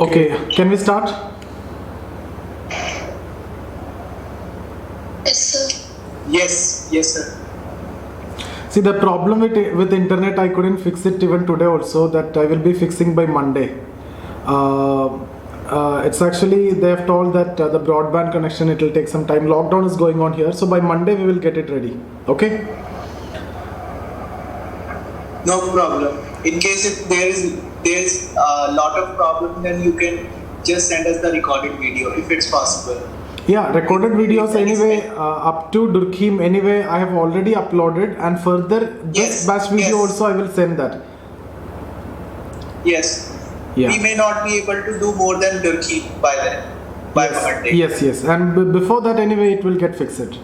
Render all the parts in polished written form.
Okay, can we start? Yes, sir. Yes, sir. See, the problem with internet, I couldn't fix it even today also, that I will be fixing by Monday. It's actually, they have told that the broadband connection, it will take some time. Lockdown is going on here, so by Monday we will get it ready. Okay? No problem. In case if there's a lot of problem, then you can just send us the recorded video if it's possible. Yeah, recorded videos anyway, up to Durkheim anyway, I have already uploaded, and further this Yes, batch video yes. also I will send that. Yes. Yeah. We may not be able to do more than Turkey by then, by Monday. Yes, and before that anyway it will get fixed.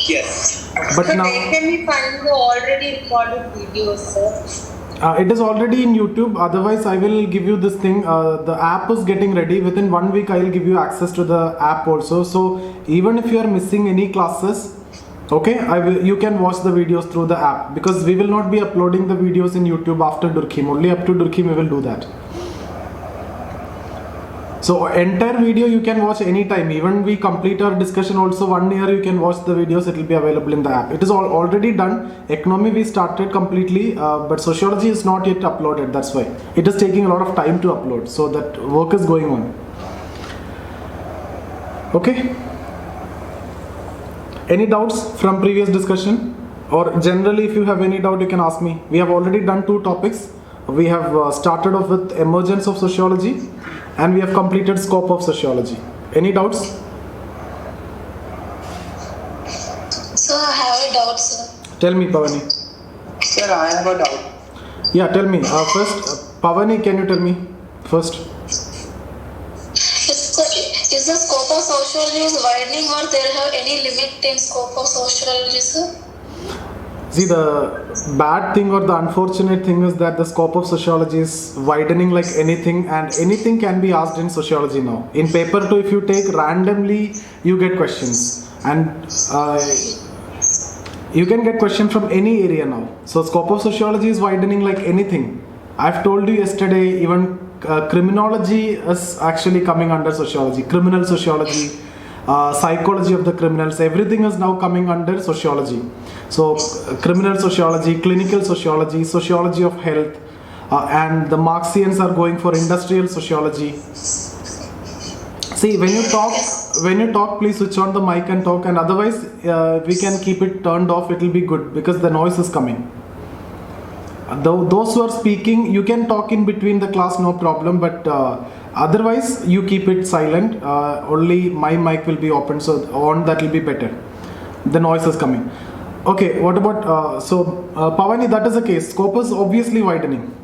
Yes. But So now where can we find the already recorded videos, sir? it is already in YouTube. Otherwise, I will give you this thing. The app is getting ready. Within 1 week, I will give you access to the app also. So even if you are missing any classes, okay, you can watch the videos through the app, because we will not be uploading the videos in YouTube after Durkheim. Only up to Durkheim we will do that. So entire video you can watch anytime. Even we complete our discussion also 1 year, you can watch the videos. It will be available in the app. It is already done. Economy we started completely, but sociology is not yet uploaded. That's why it is taking a lot of time to upload. So that work is going on. Okay. Any doubts from previous discussion? Or generally, if you have any doubt, you can ask me. We have already done 2 topics. We have started off with emergence of sociology, and we have completed scope of sociology. Any doubts? So I have a doubt, sir. Tell me, Pavani. Sir, I have a doubt. Yeah, tell me. First, Pavani, can you tell me first? Is the scope of sociology is widening, or there have any limit in scope of sociology, sir? See, the bad thing or the unfortunate thing is that the scope of sociology is widening like anything, and anything can be asked in sociology now. In paper 2, if you take randomly, you get questions, and you can get questions from any area now. So scope of sociology is widening like anything. I've told you yesterday, even criminology is actually coming under sociology, criminal sociology, psychology of the criminals, everything is now coming under sociology. So criminal sociology, clinical sociology, sociology of health, and the Marxians are going for industrial sociology. See, when you talk, please switch on the mic and talk, and otherwise we can keep it turned off. It will be good, because the noise is coming. Those who are speaking, you can talk in between the class, no problem, but otherwise you keep it silent. Only my mic will be open, so on that will be better. The noise is coming. Okay, what about Pavani, that is the case. Scope is obviously widening.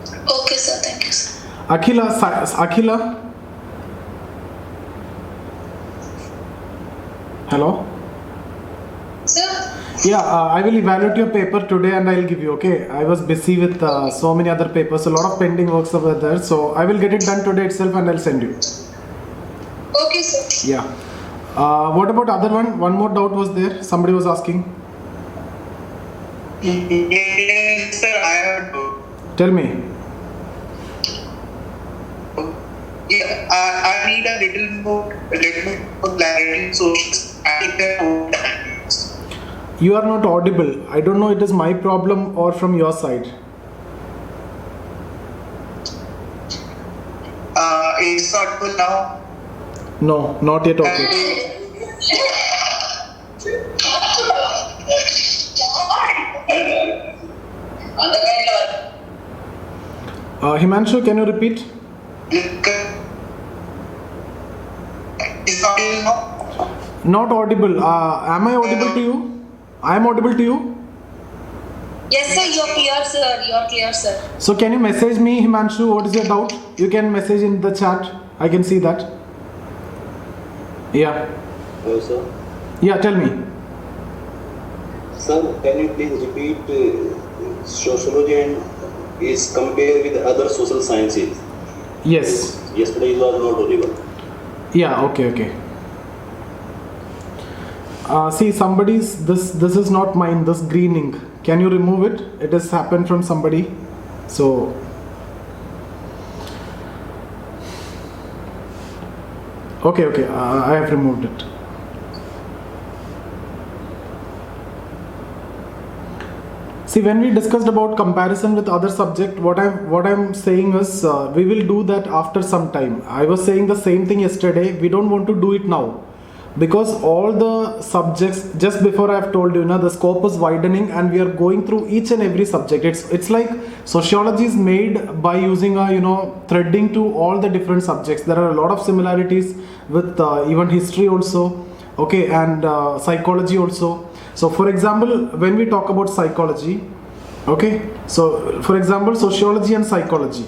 Okay, sir. Thank you, sir. Akhila. Hello? Sir? Yeah, I will evaluate your paper today and I'll give you, okay? I was busy with so many other papers, a lot of pending works over there, so I will get it done today itself and I'll send you. Okay, sir. Yeah. What about other one? One more doubt was there. Somebody was asking. Yes, sir, I have a doubt. Tell me. Yeah, I need a little more clarity, so I can. You are not audible. I don't know it is my problem or from your side. It's audible now. No, not yet okay. Himanshu, can you repeat? It's audible now. Not audible. Am I audible to you? I am audible to you? Yes, sir. You're clear, sir. You're clear, sir. So can you message me, Himanshu, what is your doubt? You can message in the chat. I can see that. Yeah. Hello, sir. Yeah, tell me. Sir, can you please repeat sociology and is compared with other social sciences? Yes. Yesterday it was not audible. Yeah, okay. See, somebody's, this is not mine, this green ink. Can you remove it? It has happened from somebody. So Okay, okay. I have removed it. See, when we discussed about comparison with other subject, what I'm saying is we will do that after some time. I was saying the same thing yesterday. We don't want to do it now because all the subjects, just before I have told you, the scope is widening and we are going through each and every subject. It's like sociology is made by using a threading to all the different subjects. There are a lot of similarities with even history also, okay, and psychology also. So for example, when we talk about psychology, okay, so for example, sociology and psychology.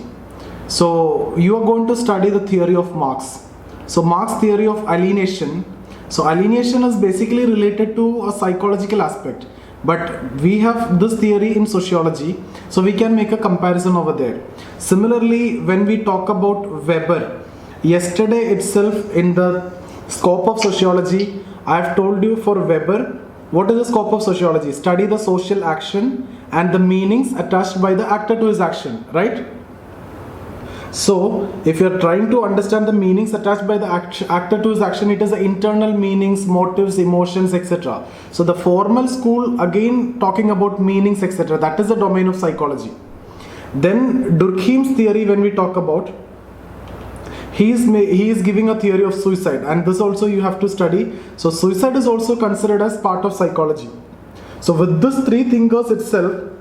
So you are going to study the theory of Marx. So Marx theory of alienation. So alienation is basically related to a psychological aspect. But we have this theory in sociology, so we can make a comparison over there. Similarly, when we talk about Weber, yesterday itself in the scope of sociology, I have told you for Weber, what is the scope of sociology? Study the social action and the meanings attached by the actor to his action, right? So, if you are trying to understand the meanings attached by the actor to his action, it is the internal meanings, motives, emotions, etc. So, the formal school, again talking about meanings, etc. That is the domain of psychology. Then, Durkheim's theory, when we talk about, he is giving a theory of suicide, and this also you have to study. So suicide is also considered as part of psychology. So with these three thinkers itself,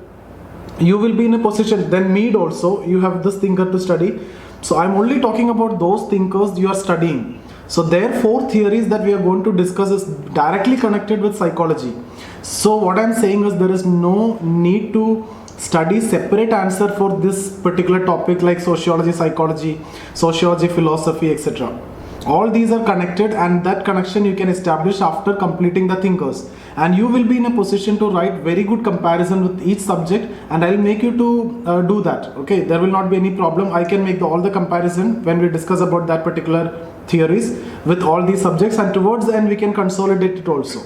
you will be in a position. Then Mead also, you have this thinker to study. So I'm only talking about those thinkers you are studying. So their four theories that we are going to discuss is directly connected with psychology. So what I'm saying is there is no need to study separate answer for this particular topic like sociology, psychology, philosophy, etc. All these are connected, and that connection you can establish after completing the thinkers, and you will be in a position to write very good comparison with each subject, and I'll make you to do that. Okay, there will not be any problem. I can make all the comparison when we discuss about that particular theories with all these subjects, and towards the end we can consolidate it also.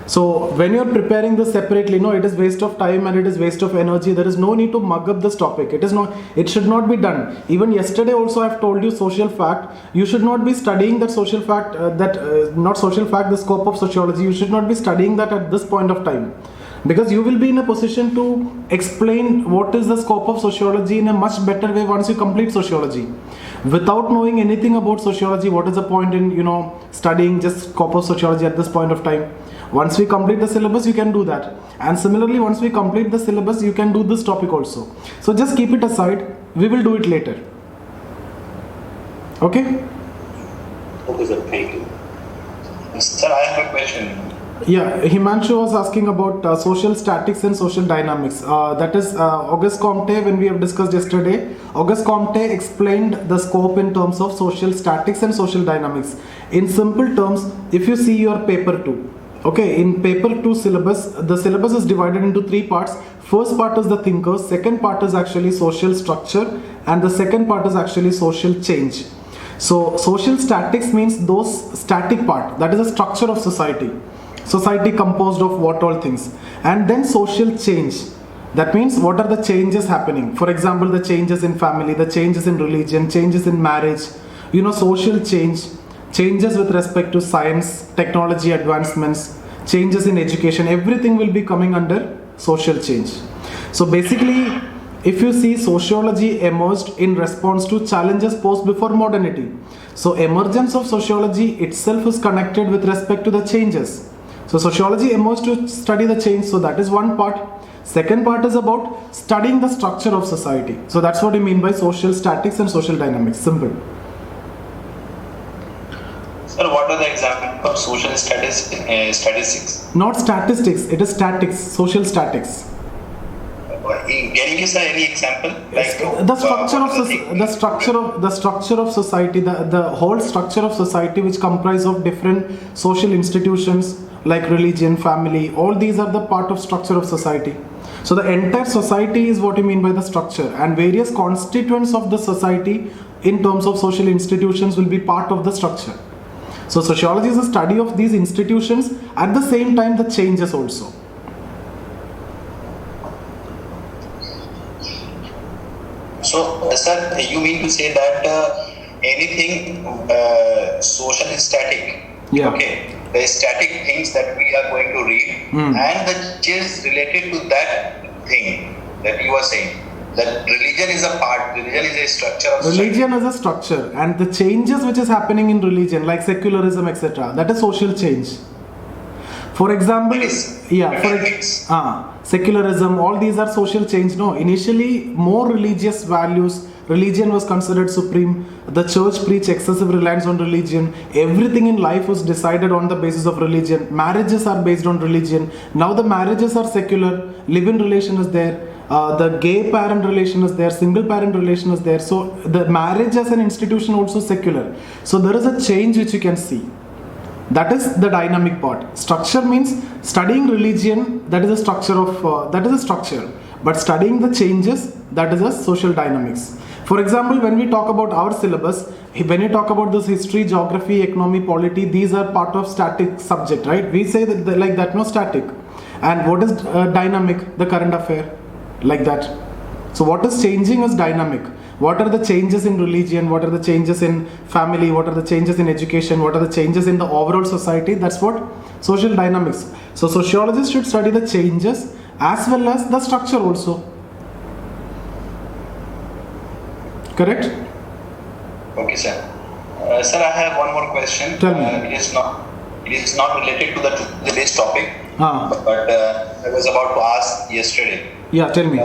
So when you're preparing this separately, no, it is waste of time and it is waste of energy. There is no need to mug up this topic. It should not be done. Even yesterday also I've told you social fact. You should not be studying that social fact, not social fact, the scope of sociology. You should not be studying that at this point of time. Because you will be in a position to explain what is the scope of sociology in a much better way once you complete sociology. Without knowing anything about sociology, what is the point in studying just scope of sociology at this point of time? Once we complete the syllabus, you can do that. And similarly, once we complete the syllabus, you can do this topic also. So just keep it aside. We will do it later. Okay? Okay, sir. Thank you. Sir, I have a question. Yeah, Himanshu was asking about social statics and social dynamics. That is Auguste Comte, when we have discussed yesterday. Auguste Comte explained the scope in terms of social statics and social dynamics. In simple terms, if you see your paper 2, okay, in paper 2 syllabus, the syllabus is divided into 3 parts. First part is the thinkers, second part is actually social structure, and the second part is actually social change. So social statics means those static part, that is the structure of society. Society composed of what all things. And then social change, that means what are the changes happening. For example, the changes in family, the changes in religion, changes in marriage, social change, changes with respect to science, technology advancements, changes in education, everything will be coming under social change. So basically, if you see, sociology emerged in response to challenges posed before modernity. So emergence of sociology itself is connected with respect to the changes. So sociology emerged to study the change, so that is one part. Second part is about studying the structure of society. So that's what I mean by social statics and social dynamics. Simple. Sir, what are the examples of social statistics? Not statistics, it is statics, social statics. Can you give any example? The structure of society, the whole structure of society, which comprise of different social institutions like religion, family, all these are the part of structure of society. So the entire society is what you mean by the structure, and various constituents of the society in terms of social institutions will be part of the structure. So sociology is a study of these institutions, at the same time the changes also. So, sir, you mean to say that anything social is static. Yeah. Okay. The static things that we are going to read and the changes related to that thing that you are saying. That religion is a part. Religion is a structure of Religion is a structure, and the changes which is happening in religion, like secularism, etc., that is social change. For example, That is yeah, academics. secularism, all these are social change. No, initially more religious values, religion was considered supreme. The church preached excessive reliance on religion. Everything in life was decided on the basis of religion. Marriages are based on religion. Now the marriages are secular. Live-in relation is there. The gay parent relation is there, single parent relation is there. So the marriage as an institution also secular. So there is a change which you can see. That is the dynamic part. Structure means studying religion. That is a structure of that is a structure. But studying the changes, that is a social dynamics. For example, when we talk about our syllabus, when you talk about this history, geography, economy, polity, these are part of static subject, right? We say that like that, no static. And what is dynamic? The current affair. Like that. So what is changing is dynamic. What are the changes in religion? What are the changes in family? What are the changes in education? What are the changes in the overall society? That's what social dynamics. So sociologists should study the changes as well as the structure also. Correct? Okay, sir. Sir, I have one more question. Tell me. It is not related to today's topic, but I was about to ask yesterday. Yeah, tell me.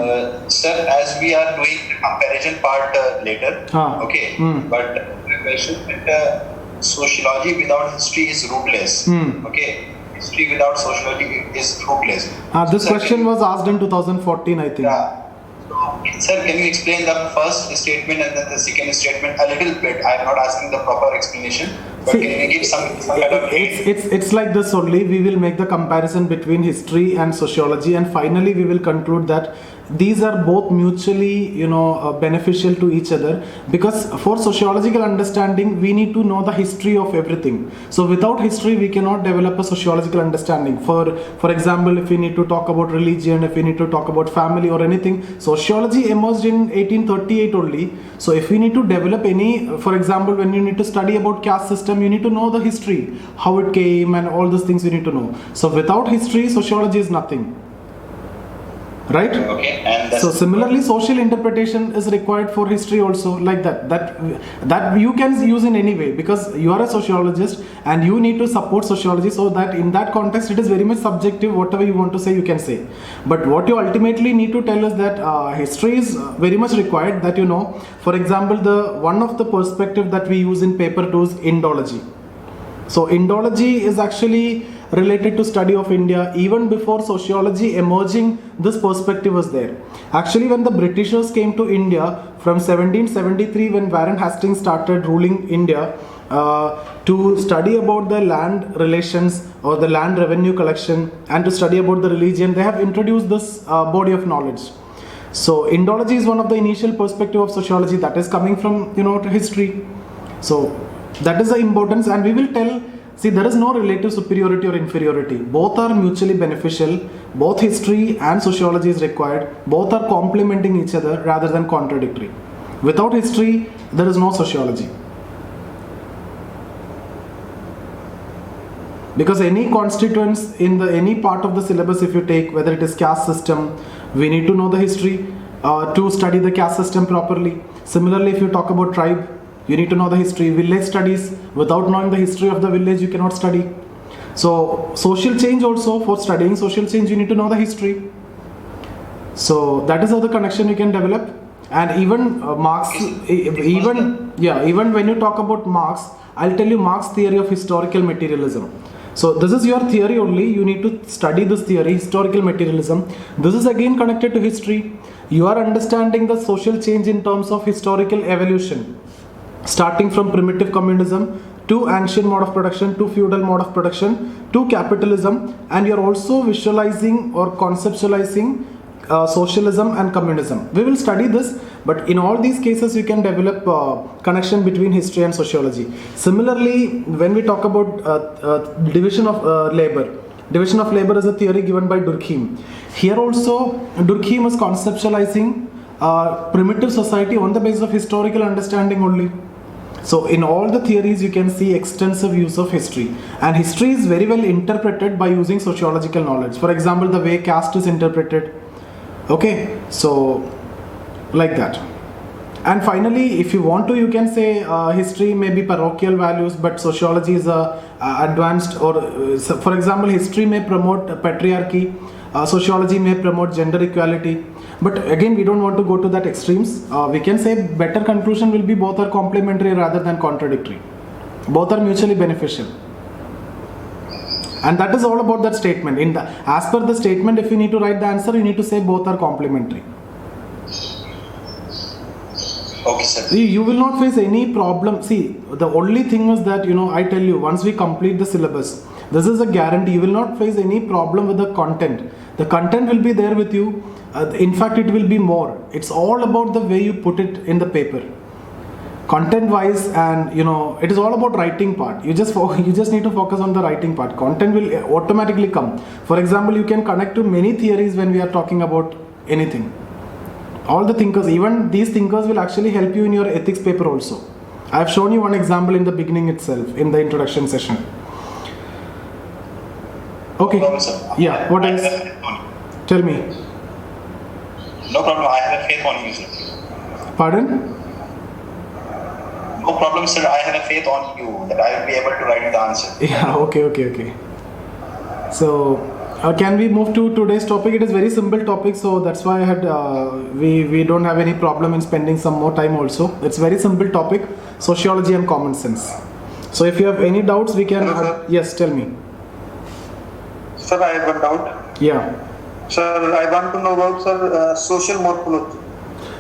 Sir, as we are doing the comparison part later, okay, but the question that sociology without history is rootless. Okay, history without sociology is rootless. This Sir, question was asked in 2014, I think. Yeah. So, sir, can you explain the first statement and then the second statement a little bit? I am not asking the proper explanation, but See, can you give some kind of it's like this only. We will make the comparison between history and sociology, and finally we will conclude that these are both mutually beneficial to each other, because for sociological understanding we need to know the history of everything. So without history we cannot develop a sociological understanding. For example, if we need to talk about religion, if we need to talk about family or anything, sociology emerged in 1838 only. So if we need to develop any, for example, when you need to study about caste system, you need to know the history, how it came and all those things you need to know. So without history, sociology is nothing. Right? Okay, and So similarly, social interpretation is required for history also, like that you can use in any way, because you are a sociologist and you need to support sociology, so that in that context it is very much subjective. Whatever you want to say, you can say. But what you ultimately need to tell is that history is very much required. That for example, the one of the perspective that we use in paper 2 is Indology. So Indology is actually related to study of India. Even before sociology emerging, this perspective was there. Actually, when the Britishers came to India from 1773, when Warren Hastings started ruling India, to study about the land relations or the land revenue collection and to study about the religion, they have introduced this body of knowledge. So Indology is one of the initial perspective of sociology that is coming from history. So that is the importance, and we will tell. See, there is no relative superiority or inferiority. Both are mutually beneficial. Both history and sociology is required. Both are complementing each other rather than contradictory. Without history, there is no sociology. Because any constituents in any part of the syllabus, if you take, whether it is caste system, we need to know the history to study the caste system properly. Similarly, if you talk about tribe, you need to know the history. Village studies, without knowing the history of the village, you cannot study. So social change also, for studying social change, you need to know the history. So that is how the connection you can develop. And even Marx, even when you talk about Marx, I'll tell you Marx theory of historical materialism. So this is your theory only. You need to study this theory, historical materialism. This is again connected to history. You are understanding the social change in terms of historical evolution, starting from primitive communism to ancient mode of production, to feudal mode of production, to capitalism, and you're also visualizing or conceptualizing socialism and communism. We will study this, but in all these cases you can develop connection between history and sociology. Similarly, when we talk about division of labor, division of labor is a theory given by Durkheim. Here also Durkheim is conceptualizing primitive society on the basis of historical understanding only. So in all the theories you can see extensive use of history, and history is very well interpreted by using sociological knowledge. For example, the way caste is interpreted. Okay, so like that. And finally, if you want to, you can say history may be parochial values, but sociology is a advanced, or so for example, history may promote patriarchy, sociology may promote gender equality. But again, we don't want to go to that extremes. We can say better conclusion will be both are complementary rather than contradictory. Both are mutually beneficial. And that is all about that statement. As per the statement, if you need to write the answer, you need to say both are complementary. Okay, sir. You will not face any problem. See, the only thing is that, I tell you, once we complete the syllabus, this is a guarantee. You will not face any problem with the content. The content will be there with you. In fact, it will be more. It's all about the way you put it in the paper. Content wise, and it is all about writing part. You just need to focus on the writing part. Content will automatically come. For example, you can connect to many theories when we are talking about anything. All the thinkers, even these thinkers will actually help you in your ethics paper also. I have shown you one example in the beginning itself, in the introduction session. Okay. No problem, sir. Yeah, what else? Tell me. No problem, I have a faith on you, sir. Pardon? No problem, sir. I have a faith on you that I will be able to write the answer. Yeah, okay. So, can we move to today's topic? It is very simple topic, so that's why I had we don't have any problem in spending some more time also. It's very simple topic, sociology and common sense. So if you have any doubts, we can. Yes, tell me. Sir, I have a doubt. Yeah. Sir, I want to know about social morphology.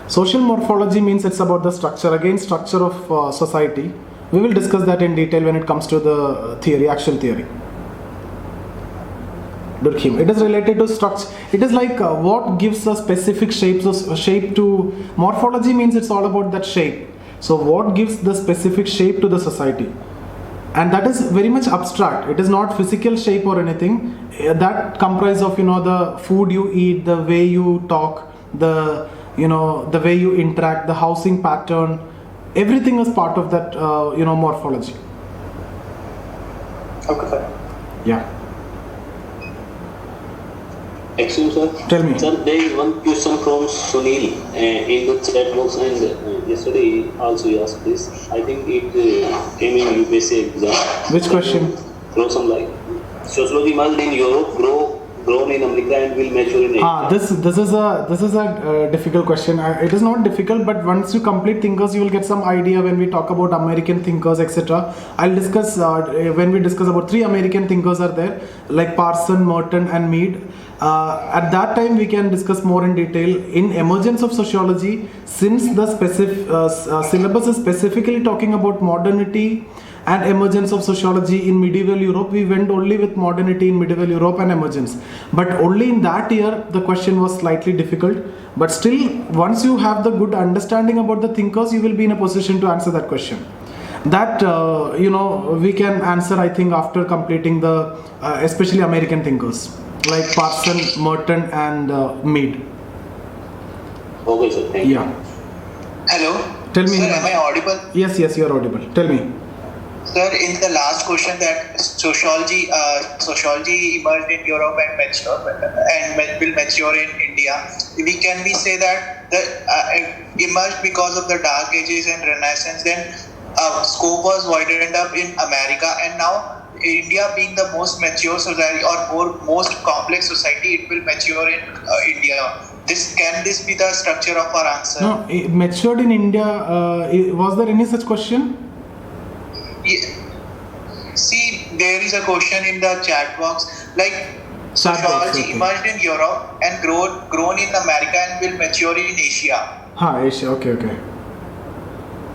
Social morphology means it's about the structure. Again, structure of society. We will discuss that in detail when it comes to the theory, actual theory. Durkheim. It is related to structure. It is like what gives a specific shape to morphology means it's all about that shape. So what gives the specific shape to the society? And that is very much abstract. It is not physical shape or anything. That comprises of the food you eat, the way you talk, the way you interact, the housing pattern. Everything is part of that morphology. Okay, sir. Yeah. Excuse me, sir. Tell me. Sir, there is one question from Sunil in the chat box, and yesterday also he asked this. I think it came in UPSC exam. Which question? Throw some light. Sociology emerged in Europe, grown in America, and will mature in Asia. This is a difficult question. It is not difficult, but once you complete thinkers, you will get some idea when we talk about American thinkers, etc. I'll discuss when we discuss about 3 American thinkers are there, like Parson, Merton, and Mead. At that time, we can discuss more in detail. In Emergence of Sociology, since the syllabus is specifically talking about modernity and emergence of sociology in medieval Europe, we went only with modernity in medieval Europe and emergence. But only in that year, the question was slightly difficult. But still, once you have the good understanding about the thinkers, you will be in a position to answer that question. That, we can answer, I think, after completing the, especially American thinkers, like Parson, Merton, and Mead. Okay, sir. Thank you. Yeah. Hello. Tell me. Sir, am I audible? Yes, you are audible. Tell me. Sir, in the last question that sociology emerged in Europe and will mature in India, can we say that emerged because of the Dark Ages and Renaissance, then scope was widened up in America, and now India being the most mature society or most complex society, it will mature in India. Can this be the structure of our answer? No, it matured in India. Was there any such question? See, there is a question in the chat box, like sociology emerged in Europe and grown in America and will mature in Asia. Asia. Okay.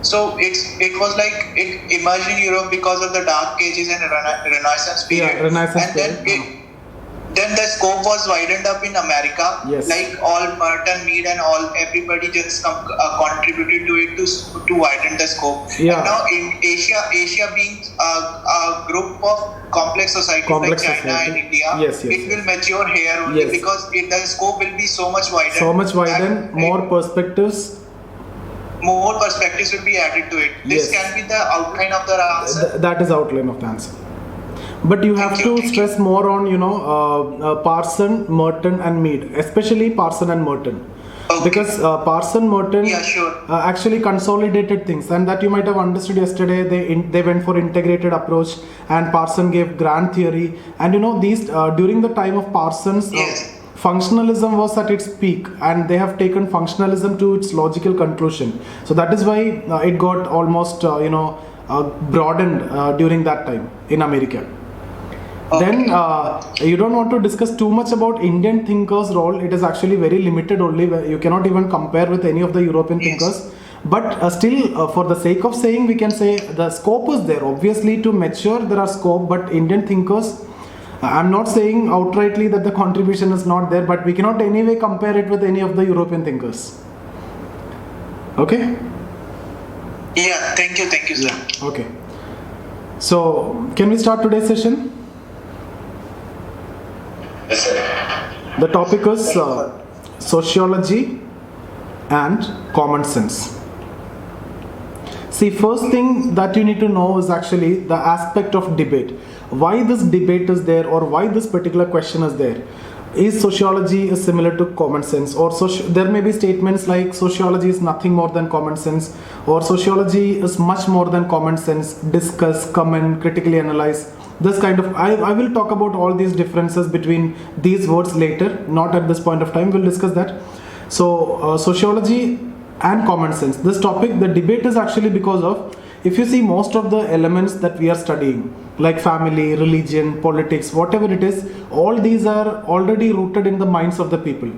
So it was like it emerged in Europe because of the Dark Ages and Renaissance period. Yeah, Renaissance and period. Then the scope was widened up in America. Yes. Like all Merton, Mead, and everybody just contributed to it to widen the scope. Yeah. And now in Asia being a group of complex societies like China and India, it will mature here only because the scope will be so much wider. So much wider, more perspectives. more perspectives will be added to it. This Yes. can be the outline of the answer. That is outline of the answer. But you have to stress more on, Parson, Merton and Mead, especially Parson and Merton. Okay. Because Parson, Merton Yeah, sure. actually consolidated things, and that you might have understood yesterday. They went for integrated approach, and Parson gave grand theory. And these during the time of Parsons, Yes. functionalism was at its peak, and they have taken functionalism to its logical conclusion. So that is why it got almost broadened during that time in America. Then you don't want to discuss too much about Indian thinkers' role. It is actually very limited only. You cannot even compare with any of the European thinkers. But still, for the sake of saying, we can say the scope is there. Obviously, to mature, there are scope. But Indian thinkers, I'm not saying outrightly that the contribution is not there, but we cannot anyway compare it with any of the European thinkers. Okay? Yeah, thank you, sir. Okay. So, can we start today's session? Yes, sir. The topic is sociology and common sense. See, first thing that you need to know is actually the aspect of debate. Why this debate is there, or why this particular question is there. Is sociology is similar to common sense, or there may be statements like sociology is nothing more than common sense, or sociology is much more than common sense. Discuss, comment, critically analyze. This kind of, I will talk about all these differences between these words later, not at this point of time. We'll discuss that. So sociology and common sense, this topic, the debate is actually because of, if you see most of the elements that we are studying, like family, religion, politics, whatever it is, all these are already rooted in the minds of the people.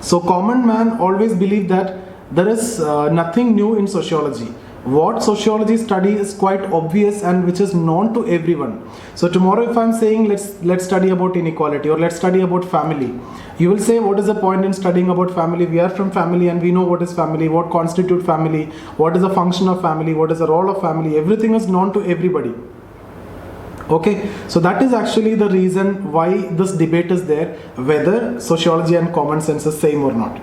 So common man always believe that there is nothing new in sociology. What sociology study is quite obvious and which is known to everyone. So tomorrow if I'm saying let's study about inequality, or let's study about family, you will say, what is the point in studying about family? We are from family and we know what is family, what constitutes family, what is the function of family, what is the role of family. Everything is known to everybody. Okay, so that is actually the reason why this debate is there, whether sociology and common sense is same or not,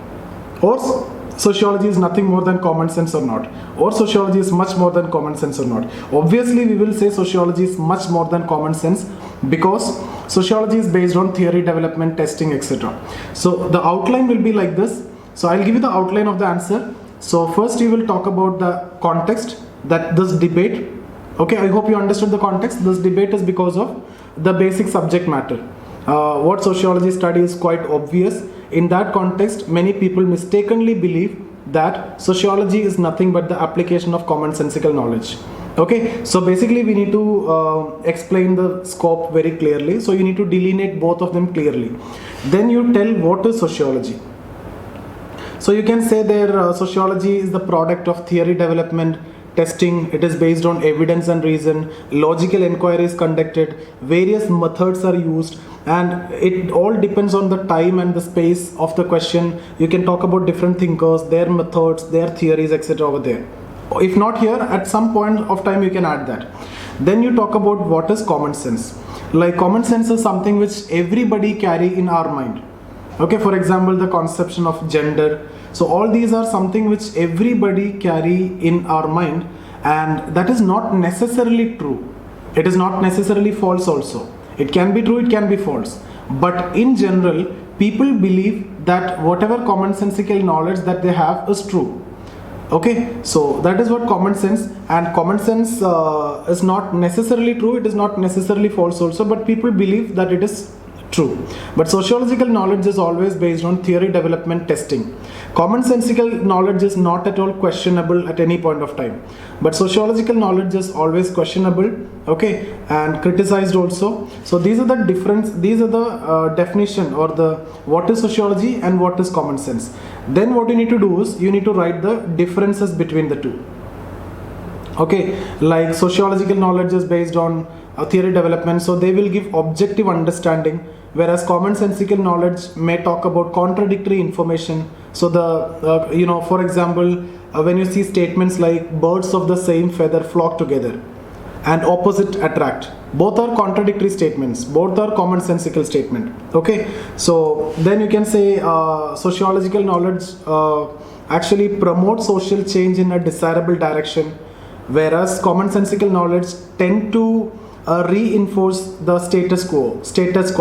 or sociology is nothing more than common sense or not, or sociology is much more than common sense or not. Obviously we will say sociology is much more than common sense, because sociology is based on theory, development, testing, etc. So the outline will be like this. So I'll give you the outline of the answer. So first you will talk about the context that this debate, okay, I hope you understood the context. This debate is because of the basic subject matter. What sociology study is quite obvious. In that context, many people mistakenly believe that sociology is nothing but the application of commonsensical knowledge. Okay, so basically we need to explain the scope very clearly. So you need to delineate both of them clearly. Then you tell what is sociology. So you can say there sociology is the product of theory development, testing. It is based on evidence and reason. Logical inquiry is conducted. Various methods are used, and it all depends on the time and the space of the question. You can talk about different thinkers, their methods, their theories, etc. over there. If not here, at some point of time you can add that. Then you talk about what is common sense. Like common sense is something which everybody carry in our mind. Okay, for example, the conception of gender. So all these are something which everybody carry in our mind, and that is not necessarily true. It is not necessarily false also. It can be true, it can be false. But in general, people believe that whatever commonsensical knowledge that they have is true. Okay, so that is what common sense, and common sense is not necessarily true, it is not necessarily false also, but people believe that it is true. But sociological knowledge is always based on theory development, testing. Commonsensical knowledge is not at all questionable at any point of time, but sociological knowledge is always questionable, okay, and criticized also. So these are the difference, these are the definition, or the what is sociology and what is common sense. Then what you need to do is you need to write the differences between the two. Okay, like sociological knowledge is based on theory development, so they will give objective understanding, whereas commonsensical knowledge may talk about contradictory information. So the for example, when you see statements like birds of the same feather flock together and opposite attract, both are contradictory statements, both are commonsensical statement. Okay, so then you can say sociological knowledge actually promote social change in a desirable direction, whereas commonsensical knowledge tend to reinforce the status quo. Status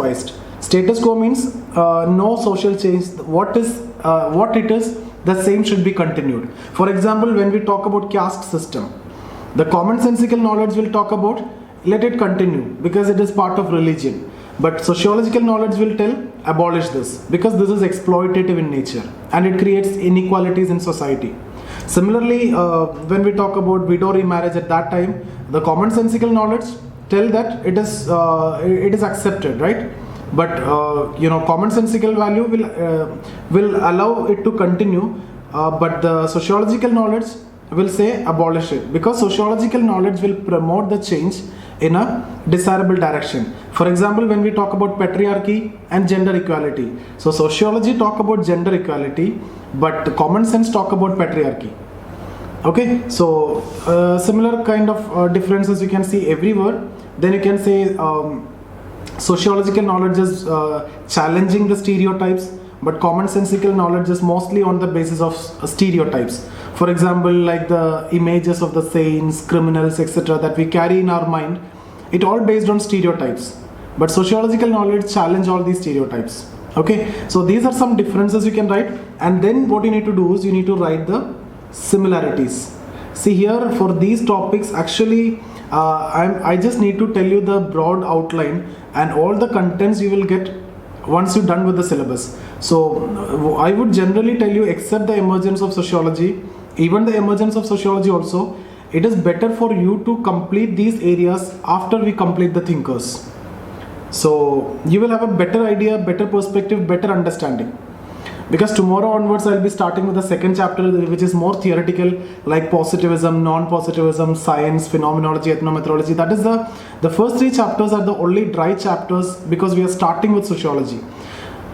quo means no social change. What it is, the same should be continued. For example, when we talk about caste system, the commonsensical knowledge will talk about let it continue because it is part of religion. But sociological knowledge will tell abolish this because this is exploitative in nature and it creates inequalities in society. Similarly, when we talk about widow remarriage at that time, the commonsensical knowledge tell that it is accepted, right? But commonsensical value will allow it to continue, but the sociological knowledge will say abolish it because sociological knowledge will promote the change in a desirable direction. For example, when we talk about patriarchy and gender equality, so sociology talk about gender equality, but common sense talk about patriarchy. Okay, so similar kind of differences you can see everywhere. Then you can say sociological knowledge is challenging the stereotypes, but commonsensical knowledge is mostly on the basis of stereotypes. For example, like the images of the saints, criminals, etc. that we carry in our mind, it all based on stereotypes. But sociological knowledge challenge all these stereotypes. Okay, so these are some differences you can write, and then what you need to do is you need to write the similarities. See here for these topics, actually, I just need to tell you the broad outline and all the contents you will get once you're done with the syllabus. So I would generally tell you, except the emergence of sociology, even the emergence of sociology also, it is better for you to complete these areas after we complete the thinkers. So you will have a better idea, better perspective, better understanding. Because tomorrow onwards I'll be starting with the second chapter, which is more theoretical, like positivism, non-positivism, science, phenomenology, ethnomethodology. That is the first three chapters are the only dry chapters because we are starting with sociology.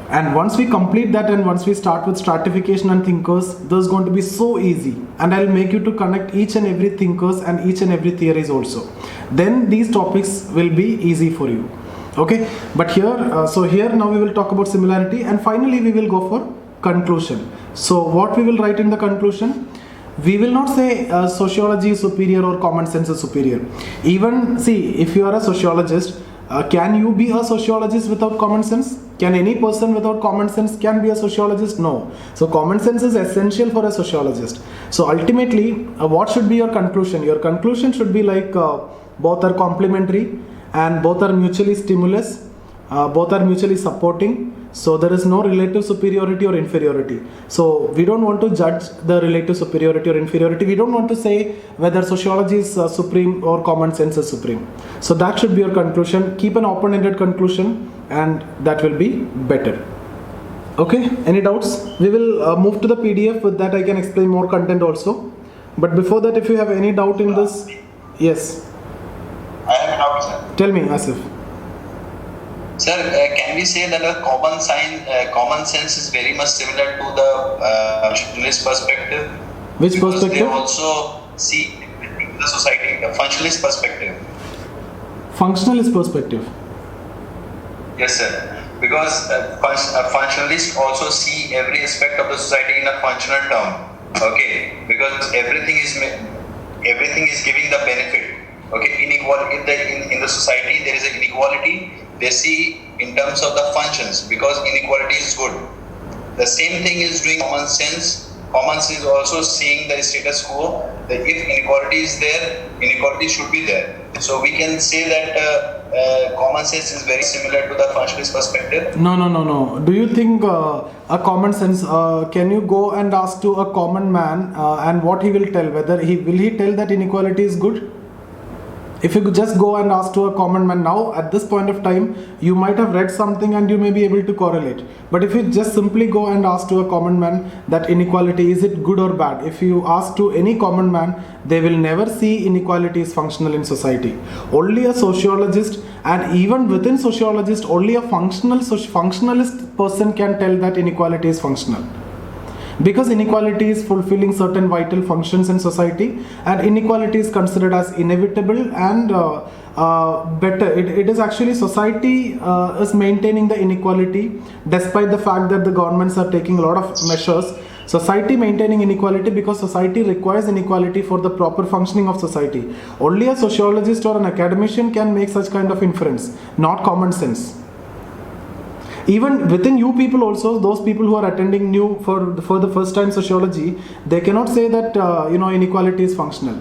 And once we complete that and once we start with stratification and thinkers, this is going to be so easy. And I'll make you to connect each and every thinkers and each and every theories also. Then these topics will be easy for you. Okay, but here, so here now we will talk about similarity, and finally we will go for conclusion. So what we will write in the conclusion? We will not say sociology is superior or common sense is superior. Even see, if you are a sociologist, can you be a sociologist without common sense? Can any person without common sense can be a sociologist? No. So common sense is essential for a sociologist. So ultimately, what should be your conclusion? Your conclusion should be like both are complementary and both are mutually stimulus, both are mutually supporting. So there is no relative superiority or inferiority. So we don't want to judge the relative superiority or inferiority. We don't want to say whether sociology is supreme or common sense is supreme. So that should be your conclusion. Keep an open-ended conclusion and that will be better. Okay, any doubts? We will move to the PDF. With that I can explain more content also. But before that, if you have any doubt in this, yes. I have a doubt, sir. Tell me, Asif. Sir, can we say that a common sense is very much similar to the functionalist perspective? Which because perspective? They also see the society, the functionalist perspective. Functionalist perspective. Yes, sir. Because functionalists also see every aspect of the society in a functional term. Okay, because everything is giving the benefit. Okay, inequality in the society there is an inequality. They see in terms of the functions because inequality is good. The same thing is doing common sense. Common sense is also seeing the status quo. That if inequality is there, inequality should be there. So we can say that common sense is very similar to the functionalist perspective. No. Do you think a common sense? Can you go and ask to a common man and what he will tell? Whether will he tell that inequality is good? If you could just go and ask to a common man now, at this point of time, you might have read something and you may be able to correlate. But if you just simply go and ask to a common man that inequality, is it good or bad? If you ask to any common man, they will never see inequality is functional in society. Only a sociologist, and even within sociologist, only a functionalist person can tell that inequality is functional. Because inequality is fulfilling certain vital functions in society, and inequality is considered as inevitable and better. It is actually society is maintaining the inequality despite the fact that the governments are taking a lot of measures society maintaining inequality because society requires inequality for the proper functioning of society. Only a sociologist or an academician can make such kind of inference, not common sense. Even within you people also, those people who are attending new for the first time sociology, they cannot say that inequality is functional.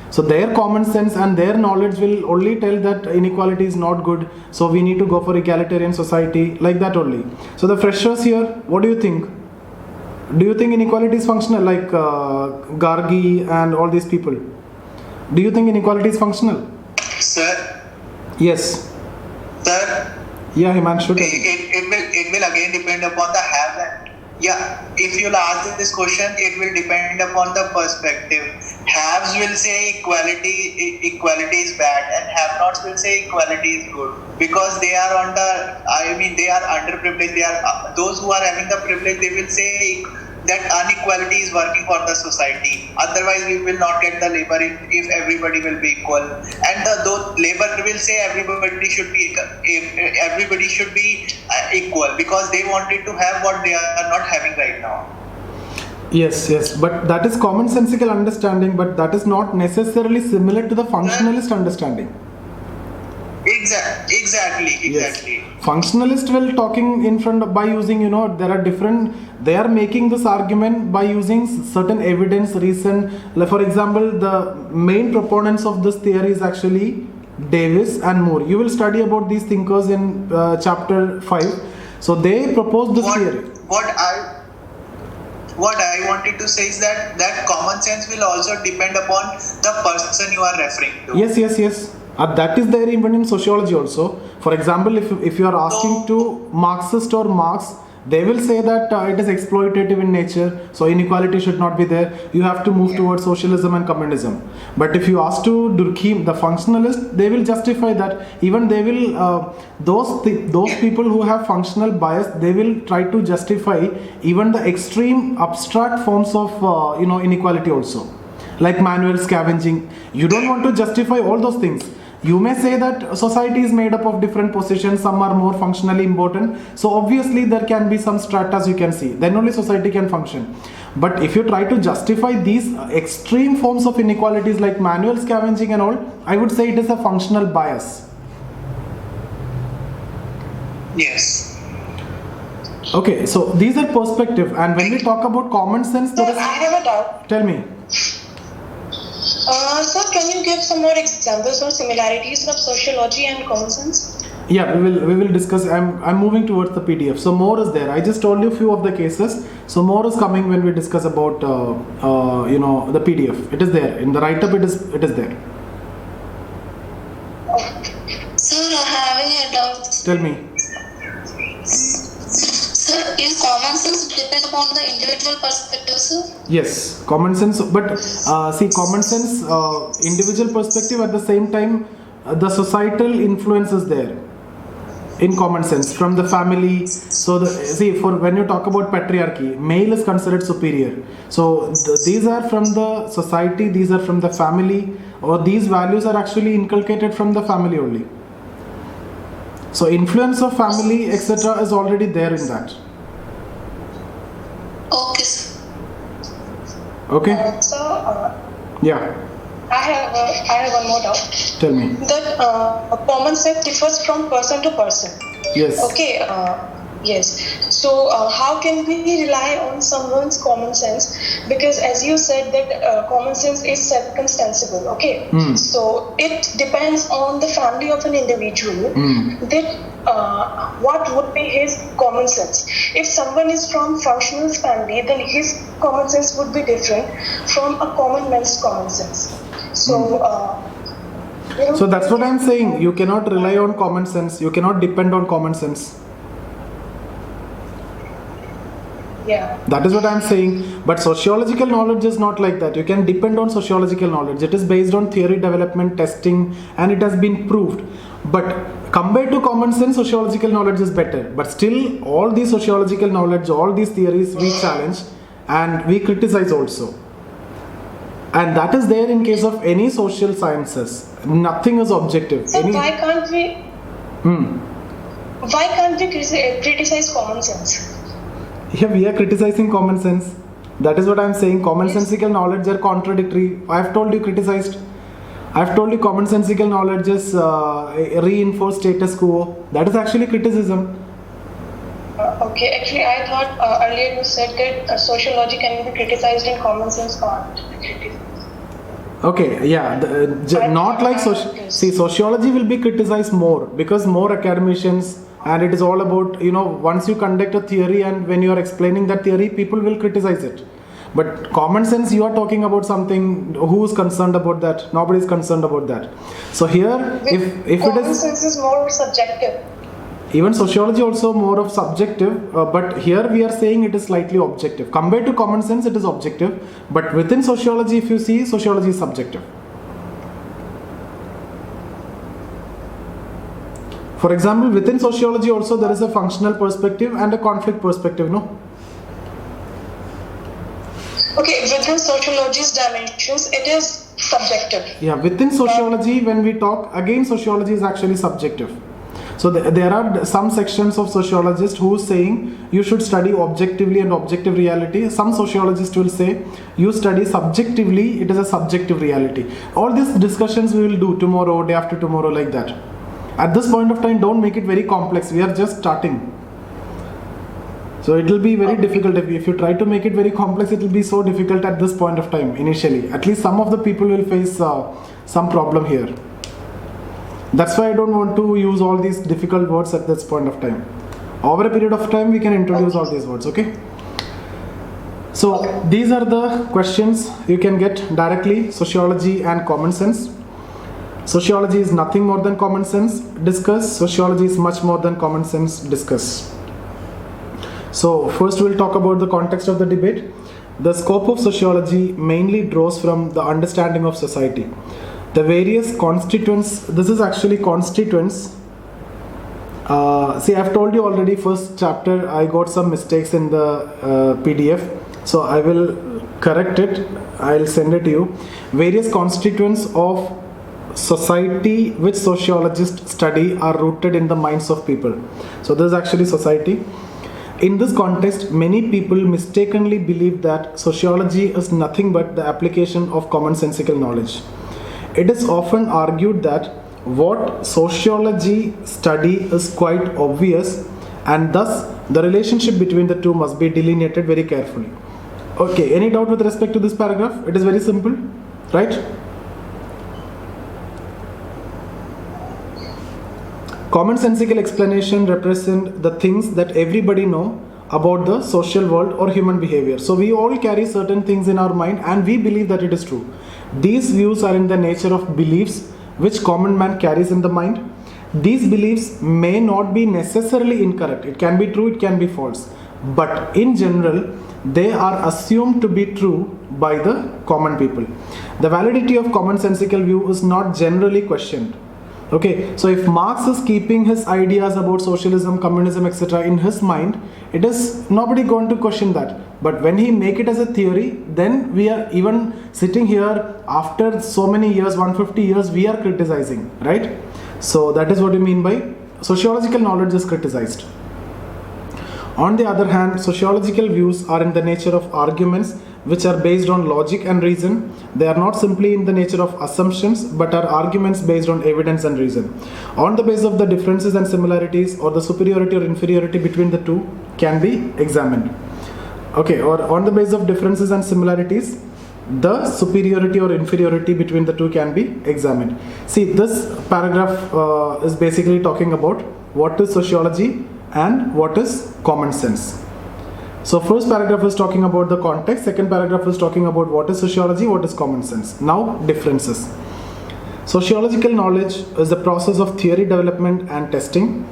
So their common sense and their knowledge will only tell that inequality is not good, so we need to go for egalitarian society, like that only. So the freshers here, what do you think? Do you think inequality is functional, like Gargi and all these people? Do you think inequality is functional? Sir? Yes. Sir? Yeah, Himanshu. It will again depend upon the have and if you'll ask this question, it will depend upon the perspective. Haves will say equality is bad, and have-nots will say equality is good, because they are they are underprivileged. They are those who are having the privilege. They will say that inequality is working for the society. Otherwise, we will not get the labor if everybody will be equal. And the labor will say everybody should be equal, because they wanted to have what they are not having right now. Yes, but that is commonsensical understanding, but that is not necessarily similar to the functionalist understanding. Exactly. Yes. Functionalist will talking in front of, by using, there are different, they are making this argument by using certain evidence, reason. Like for example, the main proponents of this theory is actually Davis and Moore. You will study about these thinkers in chapter 5. So they propose this theory. What I wanted to say is that common sense will also depend upon the person you are referring to. Yes. That is there even in sociology also. For example, if you are asking to Marxist or Marx, they will say that it is exploitative in nature, so inequality should not be there. You have to move towards socialism and communism. But if you ask to Durkheim, the functionalist, they will justify that. Even they will, those people who have functional bias, they will try to justify even the extreme abstract forms of inequality also, like manual scavenging. You don't want to justify all those things. You may say that society is made up of different positions, some are more functionally important, so obviously there can be some stratas you can see, then only society can function. But if you try to justify these extreme forms of inequalities like manual scavenging and all, I would say it is a functional bias. Yes. Okay, so these are perspective, and when we talk about common sense, I have a doubt. Tell me. Sir, can you give some more examples or similarities of sociology and common sense? Yeah, we will discuss. I'm moving towards the PDF. So more is there. I just told you a few of the cases. So more is coming when we discuss about the PDF. It is there in the write-up. It is there. Sir, having a doubt. Tell me. Sir, is common sense depend upon the individual perspective, sir? Yes, common sense. But see, common sense, individual perspective, at the same time, the societal influence is there in common sense from the family. So for when you talk about patriarchy, male is considered superior. So these are from the society, these are from the family, or these values are actually inculcated from the family only. So influence of family, etc. is already there in that. Okay, sir. Okay? Yeah. I have one more doubt. Tell me. That common sense differs from person to person. Yes. Okay. Yes. So how can we rely on someone's common sense? Because as you said that common sense is circumstantial. Okay. So it depends on the family of an individual that what would be his common sense. If someone is from functional family, then his common sense would be different from a common man's common sense. So. So that's what I'm saying. You cannot rely on common sense. You cannot depend on common sense. Yeah. That is what I'm saying. But sociological knowledge is not like that. You can depend on sociological knowledge. It is based on theory development, testing, and it has been proved. But compared to common sense, sociological knowledge is better. But still, all these sociological knowledge, all these theories we challenge and we criticize also. And that is there in case of any social sciences. Nothing is objective. So why can't we? Why can't we criticize common sense? Yeah, we are criticizing common sense. That is what I'm saying. Commonsensical knowledge are contradictory. I've told you criticized. I've told you commonsensical knowledge is reinforce status quo. That is actually criticism. Okay, actually, I thought earlier you said that sociology can be criticized and common sense can't be criticized. Okay, yeah, not like see, sociology will be criticized more because more academicians, and it is all about, once you conduct a theory and when you are explaining that theory, people will criticize it. But common sense, you are talking about something, who is concerned about that? Nobody is concerned about that. So here, if it common is, sense is more subjective. even sociology also more of subjective, but here we are saying it is slightly objective. Compared to common sense, it is objective, but within sociology, if you see, sociology is subjective. For example, within sociology also there is a functional perspective and a conflict perspective, no? Okay, within sociology's dimensions, it is subjective. Yeah, within sociology, when we talk, again sociology is actually subjective. So there are some sections of sociologists who is saying you should study objectively and objective reality. Some sociologists will say you study subjectively, it is a subjective reality. All these discussions we will do tomorrow, day after tomorrow, like that. At this point of time, don't make it very complex. We are just starting. So it will be very difficult. If you try to make it very complex, it will be so difficult at this point of time initially. At least some of the people will face some problem here. That's why I don't want to use all these difficult words at this point of time. Over a period of time, we can introduce all these words, okay? So these are the questions you can get directly, sociology and common sense. Sociology is nothing more than common sense, discuss. Sociology is much more than common sense, discuss. So first we'll talk about the context of the debate. The scope of sociology mainly draws from the understanding of society. The various constituents, this is actually constituents. See, I've told you already, first chapter, I got some mistakes in the PDF. So I will correct it. I'll send it to you. Various constituents of society which sociologists study are rooted in the minds of people. So this is actually society. In this context, many people mistakenly believe that sociology is nothing but the application of commonsensical knowledge. It is often argued that what sociology study is quite obvious, and thus the relationship between the two must be delineated very carefully. Okay, any doubt with respect to this paragraph? It is very simple, right? Commonsensical explanation represent the things that everybody know about the social world or human behavior. So we all carry certain things in our mind and we believe that it is true. These views are in the nature of beliefs which common man carries in the mind. These beliefs may not be necessarily incorrect. It can be true, it can be false. But in general, they are assumed to be true by the common people. The validity of commonsensical view is not generally questioned. Okay, so if Marx is keeping his ideas about socialism, communism, etc. in his mind, it is nobody going to question that. But when he make it as a theory, then we are even sitting here after so many years, 150 years, we are criticizing, right? So that is what we mean by sociological knowledge is criticized. On the other hand, sociological views are in the nature of arguments which are based on logic and reason. They are not simply in the nature of assumptions, but are arguments based on evidence and reason. On the basis of the differences and similarities, or the superiority or inferiority between the two can be examined. Okay, or on the basis of differences and similarities, the superiority or inferiority between the two can be examined. See, this paragraph is basically talking about what is sociology and what is common sense. So first paragraph is talking about the context, second paragraph is talking about what is sociology, what is common sense. Now differences. Sociological knowledge is the process of theory development and testing.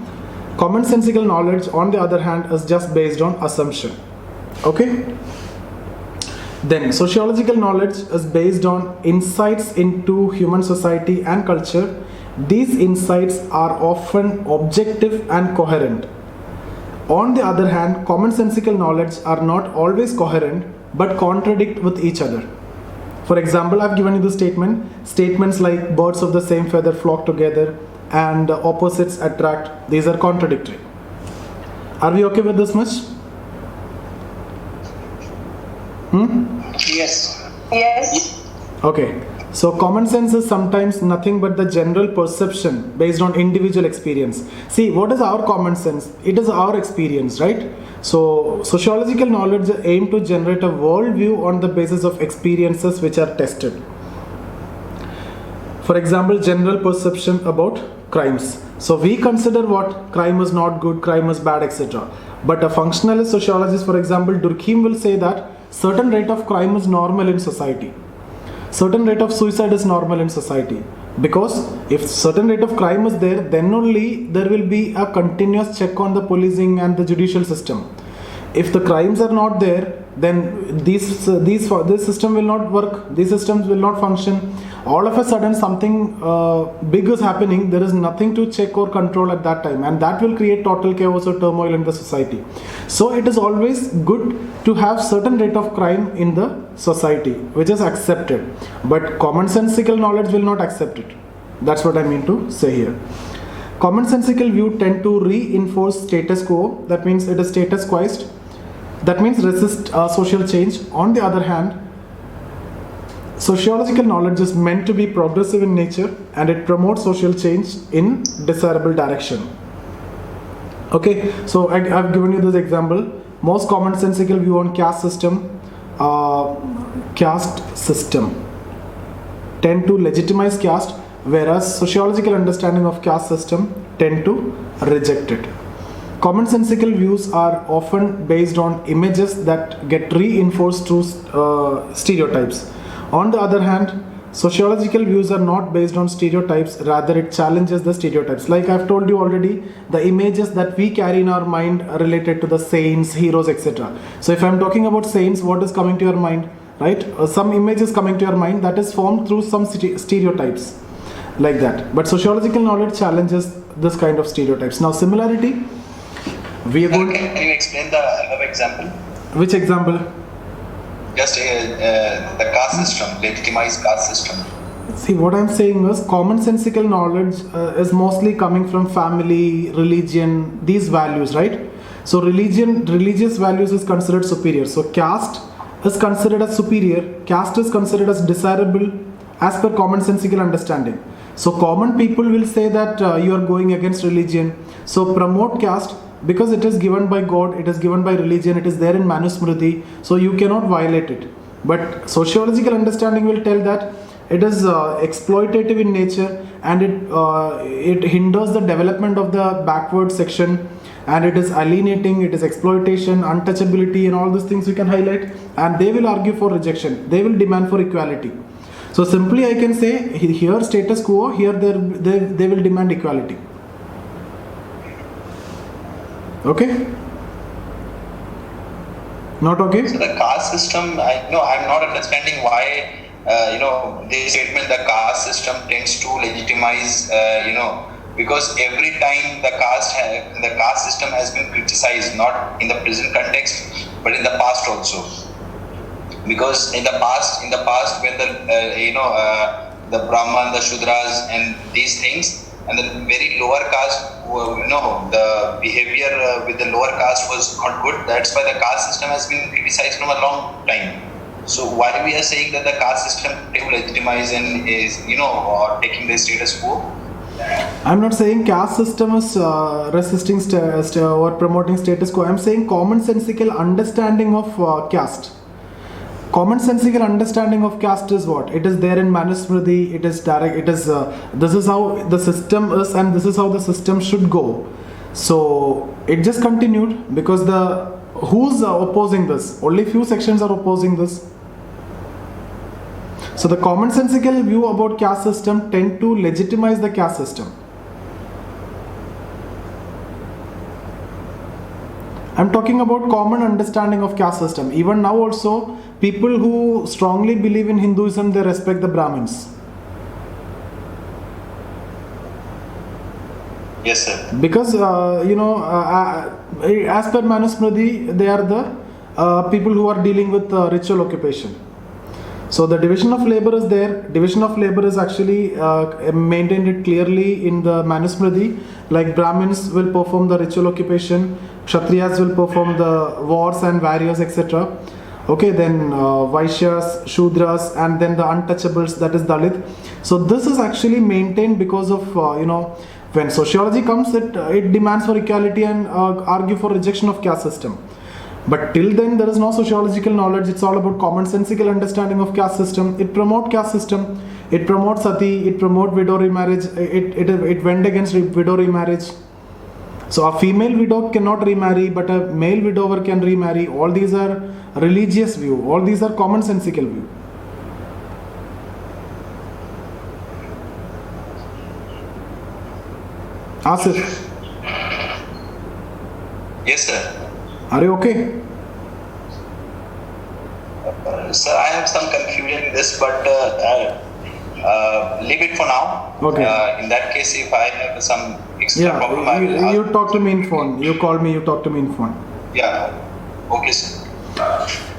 Commonsensical knowledge, on the other hand, is just based on assumption. Okay? Then sociological knowledge is based on insights into human society and culture. These insights are often objective and coherent. On the other hand, commonsensical knowledge are not always coherent but contradict with each other. For example, I've given you the statements like birds of the same feather flock together and opposites attract. These are contradictory. Are we okay with this much? Yes. Yes. Okay. So common sense is sometimes nothing but the general perception based on individual experience. See, what is our common sense? It is our experience, right? So sociological knowledge aim to generate a worldview on the basis of experiences which are tested. For example, general perception about crimes. So we consider what crime is not good, crime is bad, etc. But a functionalist sociologist, for example, Durkheim will say that certain rate of crime is normal in society. Certain rate of suicide is normal in society. Because if certain rate of crime is there, then only there will be a continuous check on the policing and the judicial system. If the crimes are not there, then this system will not work. These systems will not function. All of a sudden, something big is happening. There is nothing to check or control at that time, and that will create total chaos or turmoil in the society. So it is always good to have certain rate of crime in the society, which is accepted. But commonsensical knowledge will not accept it. That's what I mean to say here. Commonsensical view tend to reinforce status quo. That means it is status quoist. That means resist social change. On the other hand, sociological knowledge is meant to be progressive in nature and it promotes social change in desirable direction. Okay, so I've given you this example. Most commonsensical view on caste system tend to legitimize caste, whereas sociological understanding of caste system tend to reject it. Commonsensical views are often based on images that get reinforced through stereotypes. On the other hand, sociological views are not based on stereotypes, rather it challenges the stereotypes. Like I've told you already, the images that we carry in our mind are related to the saints, heroes, etc. So if I'm talking about saints, what is coming to your mind, right? Some images coming to your mind that is formed through some stereotypes like that. But sociological knowledge challenges this kind of stereotypes. Now similarity, we are going. Can you explain the other example? Which example? Just the caste system, legitimized caste system. See, what I'm saying is commonsensical knowledge is mostly coming from family, religion, these values, right? So religious values is considered superior. So caste is considered as superior, caste is considered as desirable as per commonsensical understanding. So common people will say that you are going against religion. So promote caste because it is given by God, it is given by religion, it is there in Manusmriti, so you cannot violate it. But sociological understanding will tell that it is exploitative in nature and it hinders the development of the backward section, and it is alienating, it is exploitation, untouchability, and all these things we can highlight, and they will argue for rejection, they will demand for equality. So simply I can say here status quo, here they will demand equality. Okay? Not okay? So the caste system, I'm not understanding why, this statement, the caste system tends to legitimize, because every time the caste system has been criticized, not in the present context, but in the past also. Because in the past, when the Brahman, the Shudras, and these things, and the very lower caste, the behavior with the lower caste was not good. That's why the caste system has been criticized from a long time. So why we are saying that the caste system to legitimize and is, or taking the status quo? I'm not saying caste system is resisting or promoting status quo. I'm saying commonsensical understanding of caste. Commonsensical understanding of caste is what? It is there in Manusmriti, it is direct, it is, this is how the system is and this is how the system should go. So it just continued because who's opposing this? Only few sections are opposing this. So the commonsensical view about caste system tend to legitimize the caste system. I'm talking about common understanding of caste system. Even now also, people who strongly believe in Hinduism, they respect the Brahmins. Yes, sir. Because, as per Manusmriti, they are the people who are dealing with ritual occupation. So the division of labor is there. Division of labor is actually maintained it clearly in the Manusmriti. Like Brahmins will perform the ritual occupation, Kshatriyas will perform the wars and warriors, etc. Okay, then Vaishyas, Shudras, and then the untouchables, that is Dalit. So this is actually maintained because of when sociology comes, it demands for equality and argue for rejection of caste system. But till then, there is no sociological knowledge. It's all about commonsensical understanding of caste system. It promotes caste system. It promotes sati. It promotes widow remarriage. It went against widow remarriage. So a female widow cannot remarry, but a male widower can remarry. All these are religious view. All these are commonsensical view. Asif, Yes, sir. are you okay? Sir, I have some confusion in this, but leave it for now. Okay. In that case, if I have some extra problem, I will Yeah, ask. you talk to me in phone. You call me, you talk to me in phone. Yeah. Okay, sir.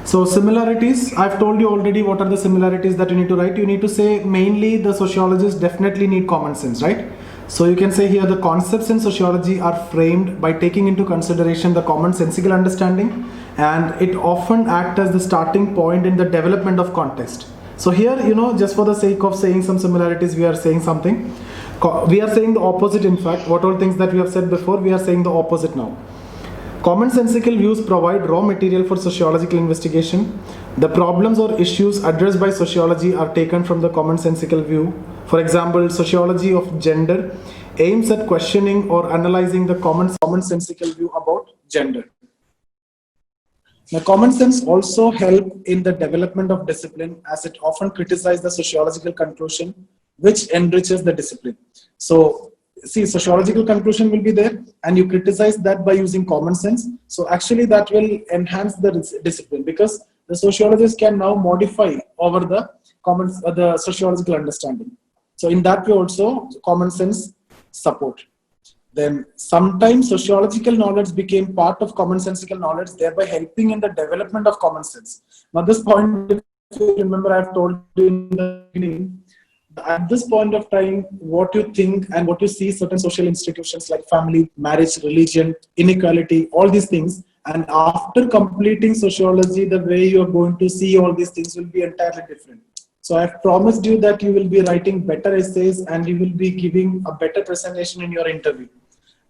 So similarities, I've told you already what are the similarities that you need to write. You need to say mainly the sociologists definitely need common sense, right? So you can say here the concepts in sociology are framed by taking into consideration the commonsensical understanding, and it often acts as the starting point in the development of context. So here, just for the sake of saying some similarities, we are saying something. We are saying the opposite, in fact. What all things that we have said before, we are saying the opposite now. Commonsensical views provide raw material for sociological investigation. The problems or issues addressed by sociology are taken from the commonsensical view. For example, sociology of gender aims at questioning or analyzing the commonsensical view about gender. Now, common sense also help in the development of discipline, as it often criticizes the sociological conclusion, which enriches the discipline. So, see, sociological conclusion will be there, and you criticize that by using common sense. So, actually, that will enhance the discipline, because the sociologists can now modify over the the sociological understanding. So, in that way, also common sense support. Then sometimes sociological knowledge became part of commonsensical knowledge, thereby helping in the development of common sense. Now, this point, if you remember, I've told you in the beginning, at this point of time, what you think and what you see certain social institutions like family, marriage, religion, inequality, all these things, and after completing sociology, the way you are going to see all these things will be entirely different. So I've promised you that you will be writing better essays and you will be giving a better presentation in your interview.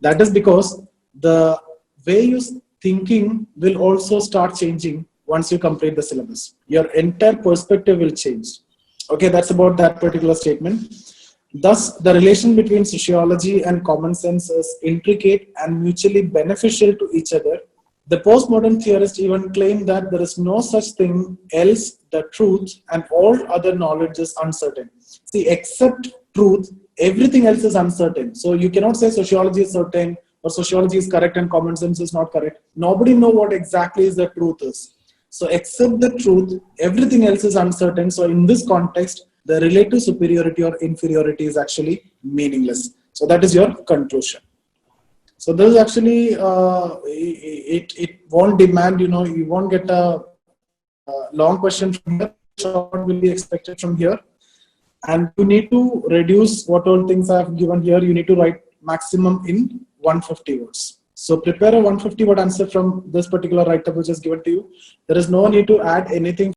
That is because the way you're thinking will also start changing once you complete the syllabus. Your entire perspective will change. Okay, that's about that particular statement. Thus, the relation between sociology and common sense is intricate and mutually beneficial to each other. The postmodern theorists even claim that there is no such thing else, the truth, and all other knowledge is uncertain. See, except truth, everything else is uncertain. So you cannot say sociology is certain or sociology is correct and common sense is not correct. Nobody knows what exactly is the truth is. So except the truth, everything else is uncertain. So in this context, the relative superiority or inferiority is actually meaningless. So that is your conclusion. So this is actually, it won't demand, you won't get a long question from here. Short will be expected from here. And you need to reduce what all things I have given here. You need to write maximum in 150 words. So prepare a 150 word answer from this particular write-up which is given to you. There is no need to add anything